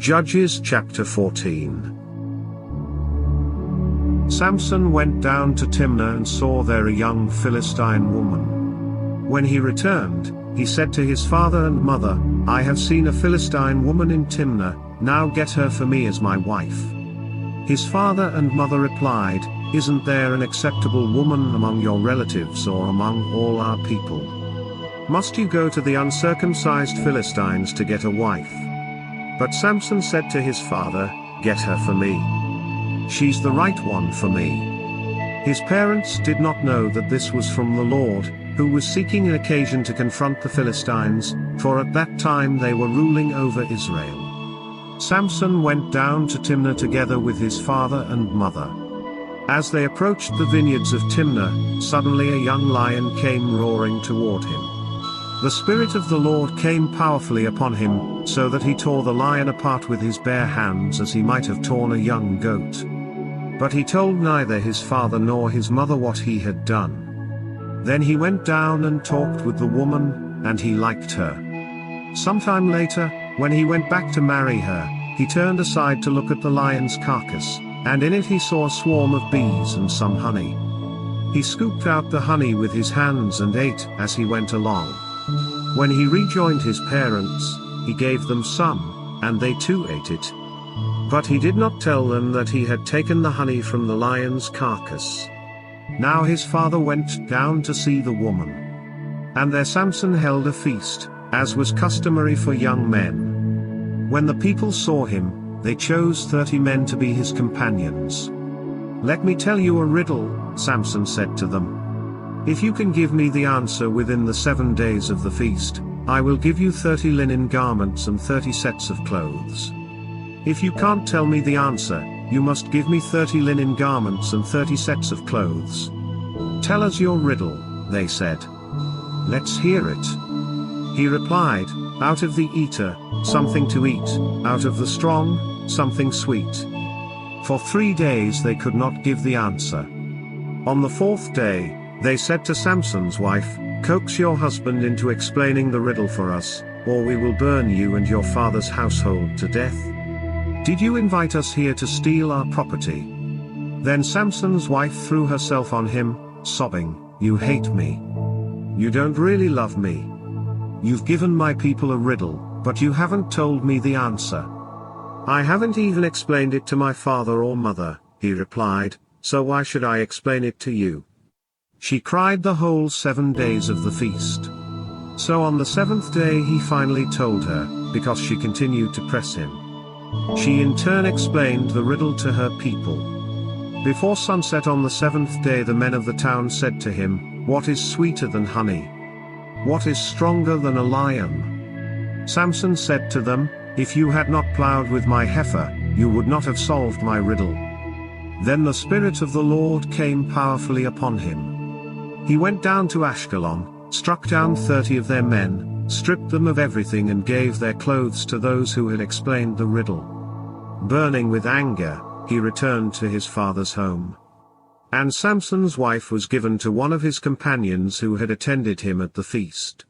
Judges chapter 14. Samson went down to Timnah and saw there a young Philistine woman. When he returned, he said to his father and mother, "I have seen a Philistine woman in Timnah, now get her for me as my wife." His father and mother replied, "Isn't there an acceptable woman among your relatives or among all our people? Must you go to the uncircumcised Philistines to get a wife?" But Samson said to his father, "Get her for me. She's the right one for me." His parents did not know that this was from the Lord, who was seeking an occasion to confront the Philistines, for at that time they were ruling over Israel. Samson went down to Timnah together with his father and mother. As they approached the vineyards of Timnah, suddenly a young lion came roaring toward him. The Spirit of the Lord came powerfully upon him, so that he tore the lion apart with his bare hands as he might have torn a young goat. But he told neither his father nor his mother what he had done. Then he went down and talked with the woman, and he liked her. Sometime later, when he went back to marry her, he turned aside to look at the lion's carcass, and in it he saw a swarm of bees and some honey. He scooped out the honey with his hands and ate as he went along. When he rejoined his parents, he gave them some, and they too ate it. But he did not tell them that he had taken the honey from the lion's carcass. Now his father went down to see the woman. And there Samson held a feast, as was customary for young men. When the people saw him, they chose 30 men to be his companions. "Let me tell you a riddle," Samson said to them. "If you can give me the answer within the 7 days of the feast, I will give you 30 linen garments and 30 sets of clothes. If you can't tell me the answer, you must give me 30 linen garments and 30 sets of clothes." "Tell us your riddle," they said. "Let's hear it." He replied, "Out of the eater, something to eat, out of the strong, something sweet." For 3 days they could not give the answer. On the 4th day, they said to Samson's wife, "Coax your husband into explaining the riddle for us, or we will burn you and your father's household to death. Did you invite us here to steal our property?" Then Samson's wife threw herself on him, sobbing, "You hate me. You don't really love me. You've given my people a riddle, but you haven't told me the answer." "I haven't even explained it to my father or mother," he replied, "so why should I explain it to you?" She cried the whole 7 days of the feast. So on the 7th day he finally told her, because she continued to press him. She in turn explained the riddle to her people. Before sunset on the 7th day the men of the town said to him, "What is sweeter than honey? What is stronger than a lion?" Samson said to them, "If you had not plowed with my heifer, you would not have solved my riddle." Then the Spirit of the Lord came powerfully upon him. He went down to Ashkelon, struck down 30 of their men, stripped them of everything and gave their clothes to those who had explained the riddle. Burning with anger, he returned to his father's home. And Samson's wife was given to one of his companions who had attended him at the feast.